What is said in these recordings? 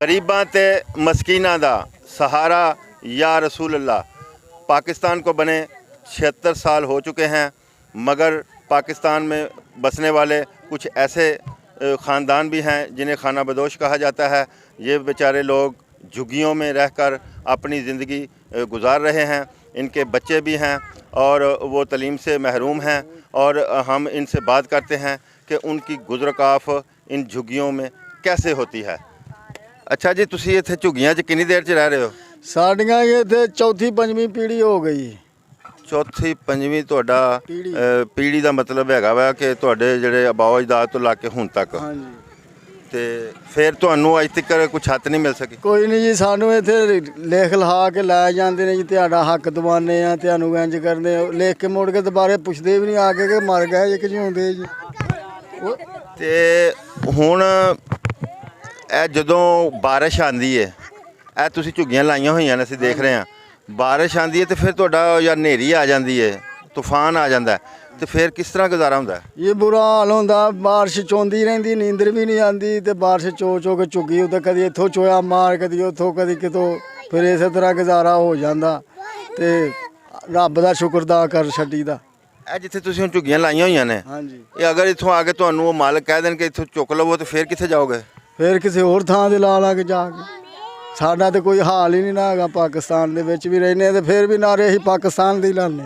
गरीबां ते मस्कीनां दा सहारा या रसूल अल्लाह। पाकिस्तान को बने 76 साल हो चुके हैं, मगर पाकिस्तान में बसने वाले कुछ ऐसे ख़ानदान भी हैं जिन्हें खाना बदोश कहा जाता है। ये बेचारे लोग झुग्गियों में रहकर अपनी ज़िंदगी गुजार रहे हैं। इनके बच्चे भी हैं और वो तलीम से महरूम हैं, और हम इनसे बात करते हैं कि उनकी गुज़रकाफ़ इन झुग्गियों में कैसे होती है। अच्छा जी, तुसी इत्थे झुग्गियां च कितनी देर च रह रहे हो? साडियां इत्थे चौथी पंजवीं पीढ़ी हो गई। चौथी पंजवीं ਤੁਹਾਡਾ ਪੀੜੀ ਦਾ ਮਤਲਬ ਹੈਗਾ ਵਾ ਕਿ ਤੁਹਾਡੇ ਜਿਹੜੇ ਆਬਾਓ ਅਜਦਾਦ ਤੋਂ ਲਾ ਕੇ ਹੁਣ ਤੱਕ। ਹਾਂਜੀ। ਤੇ ਫਿਰ ਤੁਹਾਨੂੰ ਅੱਜ ਤੱਕ ਕੁਛ ਹੱਥ ਨਹੀਂ ਮਿਲ ਸਕੀ? ਕੋਈ ਨਹੀਂ ਜੀ, ਸਾਨੂੰ ਇੱਥੇ ਲਿਖ ਲਿਖਾ ਕੇ ਲੈ ਜਾਂਦੇ ਨੇ ਜੀ, ਤੁਹਾਡਾ ਹੱਕ ਦਵਾਨੇ ਆ, ਤੁਹਾਨੂੰ ਇੰਜ ਕਰਦੇ ਆ, ਲਿਖ ਕੇ ਮੁੜ ਕੇ ਦੁਬਾਰੇ ਪੁੱਛਦੇ ਵੀ ਨਹੀਂ ਆ ਕੇ ਕਿ ਮਰ ਗਏ ਜੀ ਕਿ ਜਿਉਂਦੇ ਜੀ। ਤੇ ਹੁਣ ਇਹ ਜਦੋਂ ਬਾਰਿਸ਼ ਆਂਦੀ ਹੈ, ਇਹ ਤੁਸੀਂ ਝੁੱਗੀਆਂ ਲਾਈਆਂ ਹੋਈਆਂ ਨੇ, ਅਸੀਂ ਦੇਖ ਰਹੇ ਹਾਂ, ਬਾਰਿਸ਼ ਆਂਦੀ ਹੈ ਤੇ ਫਿਰ ਤੁਹਾਡਾ ਜਾਂ ਹਨੇਰੀ ਆ ਜਾਂਦੀ ਹੈ, ਤੂਫਾਨ ਆ ਜਾਂਦਾ ਤੇ ਫਿਰ ਕਿਸ ਤਰ੍ਹਾਂ ਗੁਜ਼ਾਰਾ ਹੁੰਦਾ? ਇਹ ਬੁਰਾ ਹਾਲ ਹੁੰਦਾ, ਬਾਰਿਸ਼ ਚੋਂਦੀ ਰਹਿੰਦੀ, ਨੀਂਦਰ ਵੀ ਨਹੀਂ ਆਉਂਦੀ ਤੇ ਬਾਰਿਸ਼ ਚੋ ਕੇ ਝੁੱਗੀ ਉੱਤੇ ਕਦੀ ਇੱਥੋਂ ਚੋਇਆ ਮਾਰ, ਕਦੀ ਉੱਥੋਂ, ਕਦੀ ਕਿਤੋਂ, ਫਿਰ ਇਸੇ ਤਰ੍ਹਾਂ ਗੁਜ਼ਾਰਾ ਹੋ ਜਾਂਦਾ ਤੇ ਰੱਬ ਦਾ ਸ਼ੁਕਰਦਾ ਕਰ ਛੱਡੀਦਾ। ਇਹ ਜਿੱਥੇ ਤੁਸੀਂ ਹੁਣ ਝੁੱਗੀਆਂ ਲਾਈਆਂ ਹੋਈਆਂ ਨੇ, ਹਾਂਜੀ, ਇਹ ਅਗਰ ਇੱਥੋਂ ਆ ਕੇ ਤੁਹਾਨੂੰ ਉਹ ਮਾਲਕ ਕਹਿ ਦੇਣ ਕਿ ਇੱਥੋਂ ਚੁੱਕ ਲਵੋ ਤੇ ਫਿਰ ਕਿੱਥੇ ਜਾਓਗੇ? ਫਿਰ ਕਿਸੇ ਹੋਰ ਥਾਂ ਤੇ ਲਾ ਕੇ ਜਾ ਕੇ। ਸਾਡਾ ਤੇ ਕੋਈ ਹਾਲ ਹੀ ਨਹੀਂ ਨਾ ਹੈਗਾ, ਪਾਕਿਸਤਾਨ ਦੇ ਵਿੱਚ ਵੀ ਰਹਿੰਦੇ ਤੇ ਫਿਰ ਵੀ ਨਾਰੇ ਅਸੀਂ ਪਾਕਿਸਤਾਨ ਦੇ ਹੀ ਲਾਉਂਦੇ।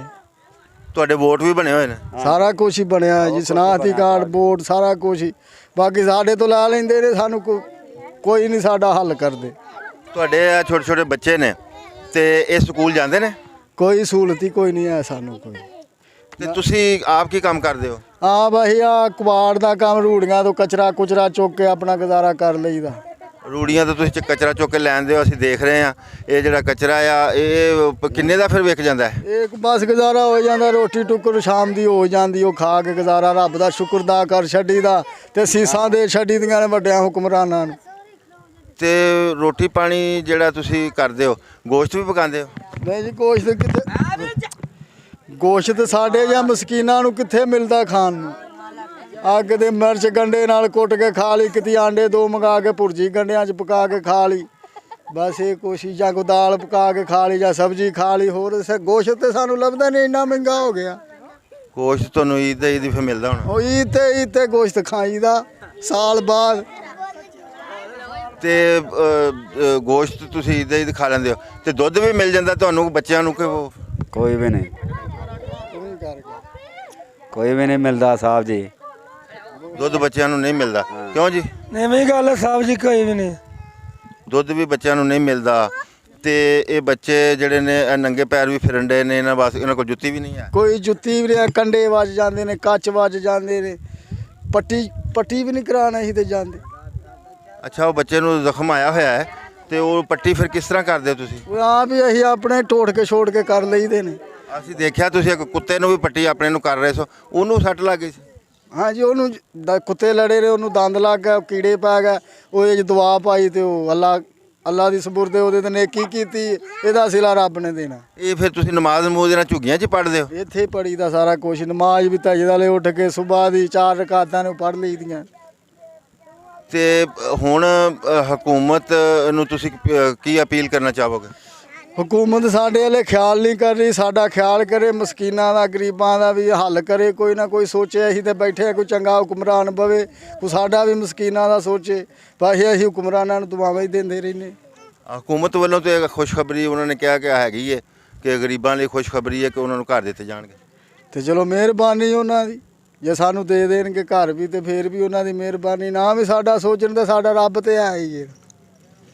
ਤੁਹਾਡੇ ਵੋਟ ਵੀ ਬਣੇ ਹੋਏ ਨੇ? ਸਾਰਾ ਕੁਛ ਹੀ ਬਣਿਆ ਜੀ, ਸ਼ਨਾਖਤੀ ਕਾਰਡ, ਵੋਟ, ਸਾਰਾ ਕੁਛ ਹੀ। ਬਾਕੀ ਸਾਡੇ ਤੋਂ ਲਾ ਲੈਂਦੇ ਨੇ, ਸਾਨੂੰ ਕੋਈ ਨਹੀਂ ਸਾਡਾ ਹੱਲ ਕਰਦੇ। ਤੁਹਾਡੇ ਇਹ ਛੋਟੇ ਛੋਟੇ ਬੱਚੇ ਨੇ ਤੇ ਇਹ ਸਕੂਲ ਜਾਂਦੇ ਨੇ? ਕੋਈ ਸਹੂਲਤ ਹੀ ਕੋਈ ਨਹੀਂ ਹੈ ਸਾਨੂੰ ਕੋਈ। ਤੇ ਤੁਸੀਂ ਆਪ ਕੀ ਕੰਮ ਕਰਦੇ ਹੋ? ਆਪ ਅਸੀਂ ਆ ਕਬਾੜ ਦਾ ਕੰਮ, ਰੂੜੀਆਂ ਤੋਂ ਕਚਰਾ ਕੁਚਰਾ ਚੁੱਕ ਕੇ ਆਪਣਾ ਗੁਜ਼ਾਰਾ ਕਰ ਲਈਦਾ। ਰੂੜੀਆਂ ਤੋਂ ਤੁਸੀਂ ਕਚਰਾ ਚੁੱਕ ਕੇ ਲੈਂਦੇ ਹੋ, ਅਸੀਂ ਦੇਖ ਰਹੇ ਹਾਂ। ਇਹ ਜਿਹੜਾ ਕਚਰਾ ਆ ਇਹ ਕਿੰਨੇ ਦਾ ਫਿਰ ਵਿਕ ਜਾਂਦਾ ਹੈ? ਇੱਕ ਬਸ ਗੁਜ਼ਾਰਾ ਹੋ ਜਾਂਦਾ, ਰੋਟੀ ਟੁੱਕਰ ਸ਼ਾਮ ਦੀ ਹੋ ਜਾਂਦੀ, ਉਹ ਖਾ ਕੇ ਗੁਜ਼ਾਰਾ ਰੱਬ ਦਾ ਸ਼ੁਕਰਦਾ ਕਰ ਛੱਡੀਦਾ ਤੇ ਸੀਸਾਂ ਦੇ ਛੱਡੀਦੀਆਂ ਨੇ ਵੱਡਿਆਂ ਹੁਕਮਰਾਨਾਂ ਨੂੰ। ਤੇ ਰੋਟੀ ਪਾਣੀ ਜਿਹੜਾ ਤੁਸੀਂ ਕਰਦੇ ਹੋ, ਗੋਸ਼ਤ ਵੀ ਪਕਾਉਂਦੇ ਹੋ? ਨਹੀਂ ਜੀ, ਗੋਸ਼ਤ ਕਿੱਥੇ, ਗੋਸ਼ਤ ਸਾਡੇ ਜਾਂ ਮਸਕੀਨਾਂ ਨੂੰ ਕਿੱਥੇ ਮਿਲਦਾ ਖਾਣ ਨੂੰ। ਅੱਗ ਦੇ ਮਿਰਚ ਗੰਡੇ ਨਾਲ ਕੁੱਟ ਕੇ ਖਾ ਲਈ, ਕਿਤੇ ਆਂਡੇ ਦੋ ਮੰਗਾ ਕੇ ਭੁਰਜੀ ਗੰਡਿਆਂ 'ਚ ਪਕਾ ਕੇ ਖਾ ਲਈ, ਬਸ ਇਹ ਕੋਸ਼ਿਸ਼। ਜਾਂ ਕੋਈ ਦਾਲ ਪਕਾ ਕੇ ਖਾ ਲਈ ਜਾਂ ਸਬਜ਼ੀ ਖਾ ਲਈ। ਹੋਰ ਗੋਸ਼ਤ ਤੇ ਸਾਨੂੰ ਲੱਭਦਾ ਨਹੀਂ, ਇੰਨਾ ਮਹਿੰਗਾ ਹੋ ਗਿਆ। ਗੋਸ਼ਤ ਤੁਹਾਨੂੰ ਈਦ ਦੀ ਫਿਰ ਮਿਲਦਾ ਹੋਣਾ? ਉਹ ਈਦ ਤੇ ਗੋਸ਼ਤ ਖਾਈਦਾ ਸਾਲ ਬਾਅਦ। ਤੇ ਗੋਸ਼ਤ ਤੁਸੀਂ ਈਦ ਖਾ ਲੈਂਦੇ ਹੋ ਤੇ ਦੁੱਧ ਵੀ ਮਿਲ ਜਾਂਦਾ ਤੁਹਾਨੂੰ ਬੱਚਿਆਂ ਨੂੰ? ਕਿ ਉਹ ਕੋਈ ਵੀ ਨਹੀਂ, ਕੋਈ ਵੀ ਨਹੀਂ ਮਿਲਦਾ ਸਾਹਿਬ ਜੀ। ਦੁੱਧ ਬੱਚਿਆਂ ਨੂੰ ਨਹੀਂ ਮਿਲਦਾ? ਕਿਉਂ ਜੀ? ਨਵੀਂ ਗੱਲ ਹੈ ਸਾਹਿਬ ਜੀ, ਕੋਈ ਵੀ ਨਹੀਂ, ਦੁੱਧ ਵੀ ਬੱਚਿਆਂ ਨੂੰ ਨਹੀਂ ਮਿਲਦਾ। ਤੇ ਇਹ ਬੱਚੇ ਜਿਹੜੇ ਨੇ ਨੰਗੇ ਪੈਰ ਵੀ ਫਿਰਨ ਡੇ ਨੇ, ਇਹਨਾਂ ਵਾਸਤੇ ਇਹਨਾਂ ਕੋਲ ਜੁੱਤੀ ਵੀ ਨਹੀਂ ਹੈ? ਕੋਈ ਜੁੱਤੀ ਵੀ ਨਹੀਂ, ਕੰਡੇ ਵੱਜ ਜਾਂਦੇ ਨੇ, ਕੱਚ ਵੱਜ ਜਾਂਦੇ ਨੇ, ਪੱਟੀ ਵੀ ਨਹੀਂ ਕਰਾਉਣਾ ਅਸੀਂ ਤੇ ਜਾਂਦੇ। ਅੱਛਾ, ਉਹ ਬੱਚੇ ਨੂੰ ਜ਼ਖਮ ਆਇਆ ਹੋਇਆ ਹੈ ਤੇ ਉਹ ਪੱਟੀ ਫਿਰ ਕਿਸ ਤਰ੍ਹਾਂ ਕਰਦੇ ਹੋ ਤੁਸੀਂ? ਉਹ ਆਪ ਹੀ ਅਸੀਂ ਆਪਣੇ ਟੋੜ ਕੇ ਛੋੜ ਕੇ ਕਰ ਲਈਦੇ ਨੇ। ਅਸੀਂ ਦੇਖਿਆ ਤੁਸੀਂ ਇੱਕ ਕੁੱਤੇ ਨੂੰ ਵੀ ਪੱਟੀ ਆਪਣੇ ਨੂੰ ਕਰ ਰਹੇ ਸੋ, ਉਹਨੂੰ ਸੱਟ ਲੱਗ ਗਈ ਸੀ? ਹਾਂਜੀ, ਉਹਨੂੰ ਕੁੱਤੇ ਲੜੇ ਨੇ, ਉਹਨੂੰ ਦੰਦ ਲੱਗ ਗਿਆ, ਕੀੜੇ ਪੈ ਗਏ, ਉਹਦੇ 'ਚ ਦਵਾ ਪਾਈ ਤੇ ਉਹ ਅੱਲਾ ਦੀ ਸਬੁਰਦ, ਉਹਦੇ ਤੇ ਨੇਕੀ ਕੀਤੀ, ਇਹਦਾ ਸਿਲਾ ਰੱਬ ਨੇ ਦੇਣਾ। ਇਹ ਫਿਰ ਤੁਸੀਂ ਨਮਾਜ਼ ਨਮੂਜ਼ ਨਾਲ ਝੁੱਗੀਆਂ 'ਚ ਪੜ੍ਹਦੇ ਹੋ? ਇੱਥੇ ਪੜੀ ਦਾ ਸਾਰਾ ਕੁਛ, ਨਮਾਜ਼ ਵੀ ਤਜਦਾਲੇ ਉੱਠ ਕੇ ਸੁਬਾਹ ਦੀ 4 ਰਕਾਤਾਂ ਨੂੰ ਪੜ੍ਹ ਲਈਦੀਆਂ। ਤੇ ਹੁਣ ਹਕੂਮਤ ਨੂੰ ਤੁਸੀਂ ਕੀ ਅਪੀਲ ਕਰਨਾ ਚਾਹੋਗੇ? ਹਕੂਮਤ ਸਾਡੇ ਵਾਲੇ ਖਿਆਲ ਨਹੀਂ ਕਰ ਰਹੀ, ਸਾਡਾ ਖਿਆਲ ਕਰੇ, ਮਸਕੀਨਾਂ ਦਾ, ਗਰੀਬਾਂ ਦਾ ਵੀ ਹੱਲ ਕਰੇ, ਕੋਈ ਨਾ ਕੋਈ ਸੋਚੇ। ਅਸੀਂ ਤੇ ਬੈਠੇ ਕੋਈ ਚੰਗਾ ਹੁਕਮਰਾਨ ਪਵੇ, ਕੋਈ ਸਾਡਾ ਵੀ ਮਸਕੀਨਾਂ ਦਾ ਸੋਚੇ। ਭਾਈ ਅਸੀਂ ਹੁਕਮਰਾਨਾਂ ਨੂੰ ਦੁਆਵਾਂ ਹੀ ਦਿੰਦੇ ਰਹਿੰਦੇ। ਹਕੂਮਤ ਵੱਲੋਂ ਤਾਂ ਖੁਸ਼ਖਬਰੀ ਉਹਨਾਂ ਨੇ ਕਿਹਾ ਕਿ ਹੈਗੀ ਹੈ ਕਿ ਗਰੀਬਾਂ ਲਈ ਖੁਸ਼ਖਬਰੀ ਹੈ ਕਿ ਉਹਨਾਂ ਨੂੰ ਘਰ ਦਿੱਤੇ ਜਾਣਗੇ। ਤੇ ਚਲੋ ਮਿਹਰਬਾਨੀ ਉਹਨਾਂ ਦੀ, ਜੇ ਸਾਨੂੰ ਦੇ ਦੇਣਗੇ ਘਰ ਵੀ ਤੇ ਫਿਰ ਵੀ ਉਹਨਾਂ ਦੀ ਮਿਹਰਬਾਨੀ। ਨਾ ਵੀ ਸਾਡਾ ਸੋਚਣ ਤਾਂ ਸਾਡਾ ਰੱਬ ਤੇ ਹੈ ਹੀ ਹੈ।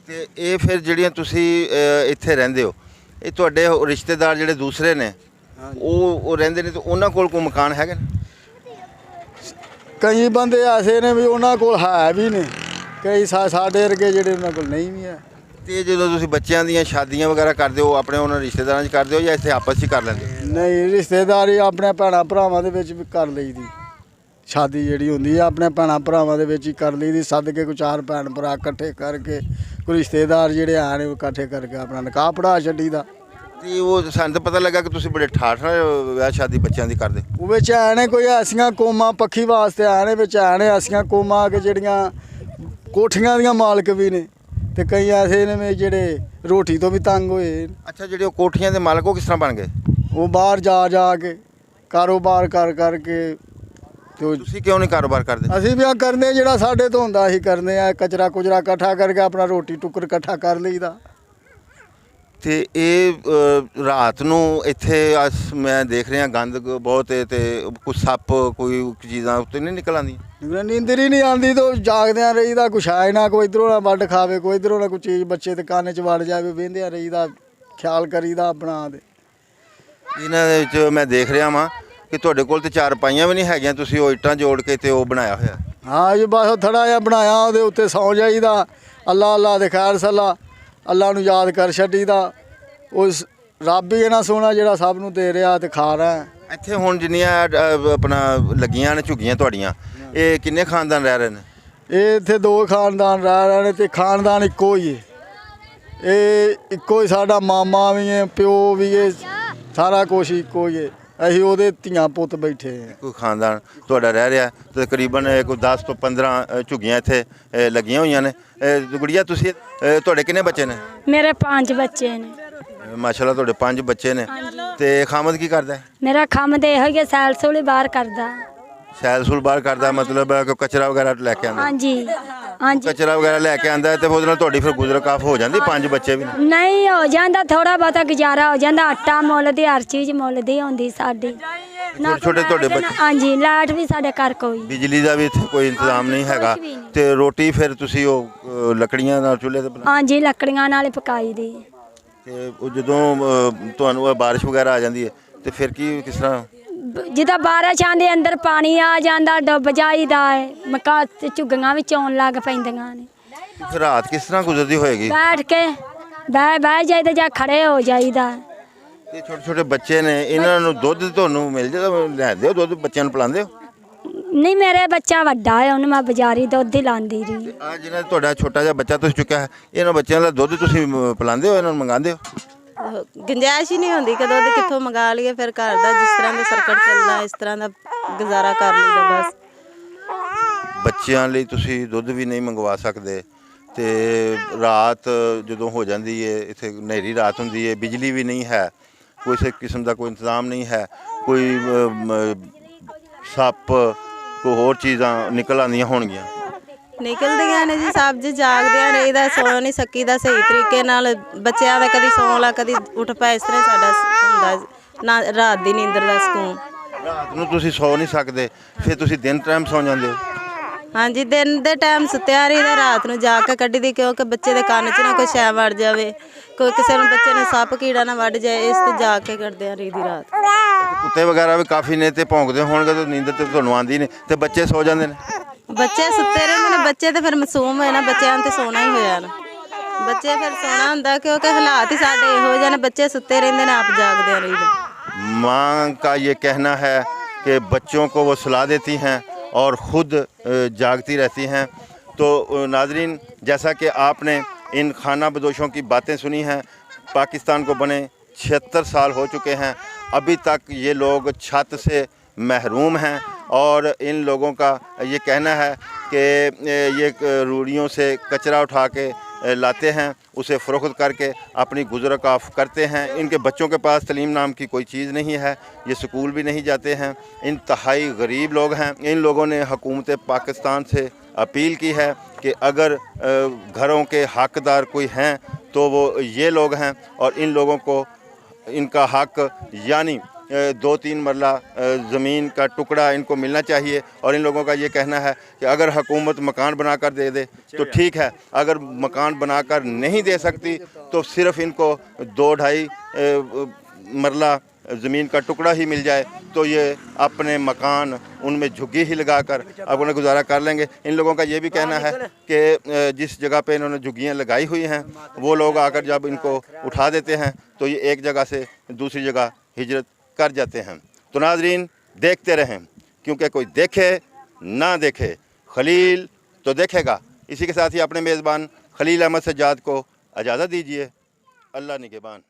ਤੇ ਇਹ ਫਿਰ ਜਿਹੜੀਆਂ ਤੁਸੀਂ ਇੱਥੇ ਰਹਿੰਦੇ ਹੋ, ਇਹ ਤੁਹਾਡੇ ਰਿਸ਼ਤੇਦਾਰ ਜਿਹੜੇ ਦੂਸਰੇ ਨੇ ਉਹ ਰਹਿੰਦੇ ਨੇ ਤੇ ਉਹਨਾਂ ਕੋਲ ਕੋਈ ਮਕਾਨ ਹੈਗੇ ਨੇ? ਕਈ ਬੰਦੇ ਐਸੇ ਨੇ ਵੀ ਉਹਨਾਂ ਕੋਲ ਹੈ ਵੀ ਨੇ, ਕਈ ਸਾਡੇ ਵਰਗੇ ਜਿਹੜੇ ਉਹਨਾਂ ਕੋਲ ਨਹੀਂ ਵੀ ਹੈ। ਤੇ ਜਦੋਂ ਤੁਸੀਂ ਬੱਚਿਆਂ ਦੀਆਂ ਸ਼ਾਦੀਆਂ ਵਗੈਰਾ ਕਰਦੇ ਹੋ, ਆਪਣੇ ਉਹਨਾਂ ਰਿਸ਼ਤੇਦਾਰਾਂ 'ਚ ਕਰਦੇ ਹੋ ਜਾਂ ਇੱਥੇ ਆਪਸ 'ਚ ਕਰ ਲੈਂਦੇ ਹੋ? ਨਹੀਂ, ਰਿਸ਼ਤੇਦਾਰੀ ਆਪਣੇ ਭੈਣਾਂ ਭਰਾਵਾਂ ਦੇ ਵਿੱਚ ਵੀ ਕਰ ਲਈਦੀ। ਸ਼ਾਦੀ ਜਿਹੜੀ ਹੁੰਦੀ ਆ ਆਪਣੇ ਭੈਣਾਂ ਭਰਾਵਾਂ ਦੇ ਵਿੱਚ ਹੀ ਕਰ ਲਈਦੀ। ਸੱਦ ਕੇ ਕੋਈ 4 ਭੈਣ ਭਰਾ ਇਕੱਠੇ ਕਰਕੇ, ਕੋਈ ਰਿਸ਼ਤੇਦਾਰ ਜਿਹੜੇ ਆਣ ਉਹ ਇਕੱਠੇ ਕਰਕੇ ਆਪਣਾ ਨਿਕਾਹ ਪੜਾ ਛੱਡੀਦਾ। ਤੇ ਉਹ ਸਾਨੂੰ ਤਾਂ ਪਤਾ ਲੱਗਾ ਕਿ ਤੁਸੀਂ ਬੜੇ ਠਾਠ ਵਿਆਹ ਸ਼ਾਦੀ ਬੱਚਿਆਂ ਦੀ ਕਰਦੇ। ਉਹ ਵਿੱਚ ਆਣੇ ਕੋਈ ਐਸੀਆਂ ਕੌਮਾਂ ਪੱਖੀ ਵਾਸਤੇ ਆਣੇ, ਵਿੱਚ ਆਣੇ ਐਸੀਆਂ ਕੌਮਾਂ ਕਿ ਜਿਹੜੀਆਂ ਕੋਠੀਆਂ ਦੀਆਂ ਮਾਲਕ ਵੀ ਨੇ ਤੇ ਕਈ ਐਸੇ ਨੇ ਜਿਹੜੇ ਰੋਟੀ ਤੋਂ ਵੀ ਤੰਗ ਹੋਏ। ਅੱਛਾ, ਜਿਹੜੇ ਉਹ ਕੋਠੀਆਂ ਦੇ ਮਾਲਕ ਉਹ ਕਿਸ ਤਰ੍ਹਾਂ ਬਣ ਗਏ? ਉਹ ਬਾਹਰ ਜਾ ਕੇ ਕਾਰੋਬਾਰ ਕਰਕੇ ਤੇ ਤੁਸੀਂ ਕਿਉਂ ਨਹੀਂ ਕਾਰੋਬਾਰ ਕਰਦੇ? ਅਸੀਂ ਵੀ ਆ ਕਰਦੇ ਜਿਹੜਾ ਸਾਡੇ ਤੋਂ ਹੁੰਦਾ ਅਸੀਂ ਕਰਦੇ ਆ। ਕਚਰਾ ਕੁਚਰਾ ਇਕੱਠਾ ਕਰਕੇ ਆਪਣਾ ਰੋਟੀ ਟੁੱਕਰ ਇਕੱਠਾ ਕਰ ਲਈਦਾ। ਤੇ ਇਹ ਰਾਤ ਨੂੰ ਇੱਥੇ ਮੈਂ ਦੇਖ ਰਿਹਾ ਗੰਦ ਬਹੁਤ ਹੈ ਤੇ ਕੁਛ ਸੱਪ ਕੋਈ ਚੀਜ਼ਾਂ ਉੱਤੇ ਨਹੀਂ ਨਿਕਲ ਆਉਂਦੀਆਂ? ਨੀਂਦਰ ਹੀ ਨਹੀਂ ਆਉਂਦੀ ਤਾਂ ਜਾਗਦਿਆਂ ਰਹੀਦਾ। ਕੁਛ ਆਏ ਨਾ ਕੋਈ ਇਧਰੋਂ ਨਾ ਵੱਢ ਖਾਵੇ, ਕੋਈ ਇਧਰੋਂ ਨਾ ਕੋਈ ਚੀਜ਼ ਬੱਚੇ ਦੇ ਕੰਨ 'ਚ ਵੜ ਜਾਵੇ, ਵਹਿੰਦਿਆਂ ਰਹੀਦਾ, ਖਿਆਲ ਕਰੀਦਾ ਆਪਣਾ। ਤੇ ਇਹਨਾਂ ਦੇ ਵਿੱਚ ਮੈਂ ਦੇਖ ਰਿਹਾ ਵਾਂ ਕਿ ਤੁਹਾਡੇ ਕੋਲ ਤੇ ਚਾਰਪਾਈਆਂ ਵੀ ਨਹੀਂ ਹੈਗੀਆਂ, ਤੁਸੀਂ ਉਹ ਇੱਟਾਂ ਜੋੜ ਕੇ ਤੇ ਉਹ ਬਣਾਇਆ ਹੋਇਆ। ਹਾਂ ਜੀ, ਬਸ ਥੜਾ ਜਿਹਾ ਬਣਾਇਆ, ਉਹਦੇ ਉੱਤੇ ਸੌਂ ਜਾਈਦਾ। ਅੱਲਾ ਦੇ ਖੈਰ ਸੱਲਾ, ਅੱਲਾ ਨੂੰ ਯਾਦ ਕਰ ਛੱਡੀਦਾ। ਉਸ ਰੱਬ ਹੀ ਇਹਨਾਂ ਸੋਹਣਾ ਜਿਹੜਾ ਸਭ ਨੂੰ ਦੇ ਰਿਹਾ ਤੇ ਖਾ ਰਿਹਾ। ਇੱਥੇ ਹੁਣ ਜਿੰਨੀਆਂ ਆਪਣਾ ਲੱਗੀਆਂ ਨੇ ਝੁੱਗੀਆਂ ਤੁਹਾਡੀਆਂ, ਇਹ ਕਿੰਨੇ ਖਾਨਦਾਨ ਰਹਿ ਰਹੇ ਨੇ? ਇਹ ਇੱਥੇ 2 ਖਾਨਦਾਨ ਰਹਿ ਰਹੇ ਨੇ ਤੇ ਖਾਨਦਾਨ ਇੱਕੋ ਹੀ ਹੈ। ਇਹ ਇੱਕੋ ਹੀ, ਸਾਡਾ ਮਾਮਾ ਵੀ ਹੈ, ਪਿਓ ਵੀ ਹੈ, ਸਾਰਾ ਕੁਛ ਇੱਕੋ ਹੀ ਹੈ। ਅਸੀਂ ਉਹਦੇ ਧੀਆਂ ਪੁੱਤ ਬੈਠੇ ਹਾਂ। ਕੋਈ ਖਾਨਦਾਨ ਤੁਹਾਡਾ ਰਹਿ ਰਿਹਾ ਤੇ ਤਕਰੀਬਨ ਕੋਈ 10 ਤੋਂ 15 ਝੁੱਗੀਆਂ ਇੱਥੇ ਲੱਗੀਆਂ ਹੋਈਆਂ ਨੇ। ਗੁੜੀਆ, ਤੁਸੀਂ ਤੁਹਾਡੇ ਕਿੰਨੇ ਬੱਚੇ ਨੇ? ਮੇਰੇ 5 ਬੱਚੇ ਨੇ। ਮਾਸ਼ਾਅੱਲਾ, ਤੁਹਾਡੇ 5 ਬੱਚੇ ਨੇ। ਤੇ ਖਾਮਦ ਕੀ ਕਰਦਾ? ਮੇਰਾ ਕੰਮ ਤੇ ਇਹੋ ਹੀ ਸੈਲ ਸੂਲ ਬਾਹਰ ਕਰਦਾ। ਸੈਲ ਸੂਲ ਬਾਹਰ ਕਰਦਾ, ਮਤਲਬ ਕਿ ਕਚਰਾ ਵਗੈਰਾ ਲੈ ਕੇ ਆਉਂਦਾ? ਹਾਂਜੀ ਹਾਂਜੀ। ਕਚਰਾ ਵਗੈਰਾ ਲੈ ਕੇ ਆਉਂਦਾ ਤੇ ਉਹਦੇ ਨਾਲ ਤੁਹਾਡੀ ਫਿਰ ਗੁਜ਼ਰ ਕਾਫ ਹੋ ਜਾਂਦੀ? 5 ਬੱਚੇ ਵੀ ਨੇ? ਨਹੀਂ ਹੋ ਜਾਂਦਾ, ਥੋੜਾ ਬਹੁਤਾ ਗੁਜ਼ਾਰਾ ਹੋ ਜਾਂਦਾ। ਆਟਾ ਮੁੱਲ ਦੀ, ਹਰ ਚੀਜ਼ ਮੁੱਲ ਦੀ ਹੁੰਦੀ ਸਾਡੀ। ਛੋਟੇ ਤੁਹਾਡੇ ਬੱਚੇ? ਹਾਂਜੀ, ਲਾਈਟ ਵੀ ਸਾਡੇ ਘਰ ਕੋਈ, ਬਿਜਲੀ ਦਾ ਵੀ ਇੱਥੇ ਕੋਈ ਇੰਤਜ਼ਾਮ ਨਹੀਂ ਹੈਗਾ। ਤੇ ਰੋਟੀ ਫਿਰ ਤੁਸੀਂ ਉਹ ਲੱਕੜੀਆਂ ਨਾਲ ਚੁੱਲ੍ਹੇ ਤੇ ਬਣਾ? ਹਾਂਜੀ, ਲੱਕੜੀਆਂ ਨਾਲ ਹੀ ਪਕਾਈ ਦੀ। ਤੇ ਉਹ ਜਦੋਂ ਤੁਹਾਨੂੰ ਬਾਰਿਸ਼ ਵਗੈਰਾ ਆ ਜਾਂਦੀ ਹੈ ਤੇ ਫਿਰ ਕਿਸ ਤਰ੍ਹਾਂ? ਜਿੱਦਾਂ ਬਾਰਿਸ਼ ਆਂਦੇ ਅੰਦਰ ਪਾਣੀ ਆ ਜਾਂਦਾ, ਡੁੱਬ ਜਾਈਦਾ ਹੈ। ਮਕਾ ਝੁੱਗੀਆਂ ਵਿੱਚ ਆਉਣ ਲੱਗ ਪੈਂਦੀਆਂ ਨੇ। ਫਿਰ ਰਾਤ ਕਿਸ ਤਰ੍ਹਾਂ ਗੁਜ਼ਰਦੀ ਹੋਏਗੀ? ਬੈਠ ਕੇ ਬਹਿ ਜਾਈਦਾ ਜਾਂ ਖੜੇ ਹੋ ਜਾਈਦਾ। ਤੇ ਛੋਟੇ ਛੋਟੇ ਬੱਚੇ ਨੇ, ਇਹਨਾਂ ਨੂੰ ਦੁੱਧ ਤੁਹਾਨੂੰ ਮਿਲ ਜਾਂਦਾ? ਲੈਂਦੇ ਹੋ ਦੁੱਧ, ਬੱਚਿਆਂ ਨੂੰ ਪਿਲਾਉਂਦੇ ਹੋ? ਨਹੀਂ, ਮੇਰੇ ਬੱਚਾ ਵੱਡਾ ਹੈ, ਉਹਨੂੰ ਮੈਂ ਬਾਜ਼ਾਰੀ ਦੁੱਧ ਹੀ ਲਾਉਂਦੀ ਰਹੀ। ਆ ਜਿਹੜਾ ਤੁਹਾਡਾ ਛੋਟਾ ਜਿਹਾ ਬੱਚਾ ਤੁਸੀਂ ਚੁੱਕਿਆ ਹੈ, ਇਹਨਾਂ ਬੱਚਿਆਂ ਦਾ ਦੁੱਧ ਤੁਸੀਂ ਪਿਲਾਉਂਦੇ ਹੋ, ਇਹਨਾਂ ਨੂੰ ਮੰਗਾਉਂਦੇ ਹੋ? ਗੁੰਜਾਇਸ਼ ਹੀ ਨਹੀਂ ਹੁੰਦੀ ਕਿ ਦੁੱਧ ਕਿੱਥੋਂ ਮੰਗਾ ਲਈਏ। ਫਿਰ ਘਰ ਦਾ ਜਿਸ ਤਰ੍ਹਾਂ ਦਾ ਸਰਕਟ ਚੱਲਦਾ ਇਸ ਤਰ੍ਹਾਂ ਦਾ ਗੁਜ਼ਾਰਾ ਕਰ ਲਈਦਾ ਬਸ। ਬੱਚਿਆਂ ਲਈ ਤੁਸੀਂ ਦੁੱਧ ਵੀ ਨਹੀਂ ਮੰਗਵਾ ਸਕਦੇ ਤੇ ਰਾਤ ਜਦੋਂ ਹੋ ਜਾਂਦੀ ਹੈ, ਇੱਥੇ ਹਨੇਰੀ ਰਾਤ ਹੁੰਦੀ ਹੈ, ਬਿਜਲੀ ਵੀ ਨਹੀਂ ਹੈ, ਕਿਸੇ ਕਿਸਮ ਦਾ ਕੋਈ ਇੰਤਜ਼ਾਮ ਨਹੀਂ ਹੈ, ਕੋਈ ਸੱਪ ਕੋਈ ਹੋਰ ਚੀਜ਼ਾਂ ਨਿਕਲ ਆਉਂਦੀਆਂ ਹੋਣਗੀਆਂ? ਨਿਕਲਦੀਆਂ ਨੇ ਜੀ, ਸਭ ਜੀ ਜਾਗਦਿਆਂ ਰਹੀਦਾ, ਸੌ ਨਹੀਂ ਸਕੀਦਾ ਸਹੀ ਤਰੀਕੇ ਨਾਲ। ਬੱਚਿਆਂ ਦਾ ਕਦੀ ਸੌਂ ਲਾ, ਕਦੀ ਉੱਠ ਪਾ, ਇਸ ਤਰ੍ਹਾਂ ਸਾਡਾ ਹੁੰਦਾ ਨਾ। ਰਾਤ ਦੀ ਨੀਂਦਰ ਦਾ ਸਕੂਨ। ਰਾਤ ਨੂੰ ਤੁਸੀਂ ਸੌ ਨਹੀਂ ਸਕਦੇ, ਫਿਰ ਤੁਸੀਂ ਦਿਨ ਟਾਈਮ ਸੌ ਜਾਂਦੇ ਹੋ? ਹਾਂਜੀ, ਦਿਨ ਦੇ ਟਾਈਮ ਸੁੱਤਿਆ ਰਹੀਦਾ, ਰਾਤ ਨੂੰ ਜਾ ਕੇ ਕੱਢੀ ਦੀ, ਕਿਉਂਕਿ ਬੱਚੇ ਦੇ ਕੰਨ 'ਚ ਨਾ ਕੋਈ ਸ਼ੈ ਵੜ ਜਾਵੇ, ਕੋਈ ਕਿਸੇ ਨੂੰ ਬੱਚੇ ਨੇ ਸੱਪ ਕੀੜਾ ਨਾ ਵੱਢ ਜਾਏ, ਇਸ ਤੋਂ ਜਾ ਕੇ ਕੱਢਦੇ ਆ ਰਹੀਦੀ ਰਾਤ। ਕੁੱਤੇ ਵਗੈਰਾ ਵੀ ਕਾਫੀ ਨੇ ਤੇ ਭੌਂਕਦੇ ਹੋਣਗੇ ਤੇ ਨੀਂਦਰ ਤੇ ਤੁਹਾਨੂੰ ਆਉਂਦੀ ਨਹੀਂ ਤੇ ਬੱਚੇ ਸੌ ਜਾਂਦੇ ਨੇ? ਬੱਚੇ ਸੁੱਤੇ ਰਹਿੰਦੇ ਨੇ, ਬੱਚੇ ਤੇ ਫਿਰ ਮਾਸੂਮ ਹੋਏ ਨਾ, ਬੱਚਿਆਂ ਨੂੰ ਤੇ ਸੋਣਾ ਹੀ ਹੋਇਆ ਨਾ। ਬੱਚੇ ਫਿਰ ਸੋਣਾ ਹੁੰਦਾ क्योंकि हालात ही साढ़े हो जाने, बच्चे सुते रहते हैं, आप जागते रहिए। माँ का ये कहना है कि बच्चों को वो सुला देती हैं और ख़ुद जागती रहती हैं। तो नाज़रीन, जैसा कि आपने इन खाना बदोशों की बातें सुनी हैं, पाकिस्तान को बने 76 साल हो चुके हैं, अभी तक ये लोग छत से महरूम हैं और इन लोगों का ये कहना है कि ये रूढ़ियों से कचरा उठा के लाते हैं, उसे फ़रोख्त करके अपनी गुज़र काफ करते हैं। इनके बच्चों के पास तलीम नाम की कोई चीज़ नहीं है, ये स्कूल भी नहीं जाते हैं, इंतहाई गरीब लोग हैं। इन लोगों ने हुकूमत पाकिस्तान से अपील की है कि अगर घरों के हक़दार कोई हैं तो वो ये लोग हैं और इन लोगों को इनका हक़ यानी 2-3 मरला ज़मीन का टुकड़ा इनको मिलना चाहिए। और इन लोगों का ये कहना है कि अगर हुकूमत मकान बनाकर दे दे तो ठीक है, अगर मकान बनाकर नहीं दे सकती तो सिर्फ़ इनको 2-2.5 मरला ज़मीन का टुकड़ा ही मिल जाए तो ये अपने मकान उनमें झुग्गी ही लगाकर अपना गुजारा कर लेंगे। इन लोगों का ये भी कहना है कि जिस जगह पे इन्होंने झुग्गियाँ लगाई हुई हैं वो लोग आकर जब इनको उठा देते हैं तो ये एक जगह से दूसरी जगह हिजरत कर जाते हैं। तो नाज़रीन, देखते रहें, क्योंकि कोई देखे ना देखे खलील तो देखेगा। इसी के साथ ही अपने मेज़बान खलील अहमद सज्जाद को इजाज़त दीजिए। अल्लाह निगहबान।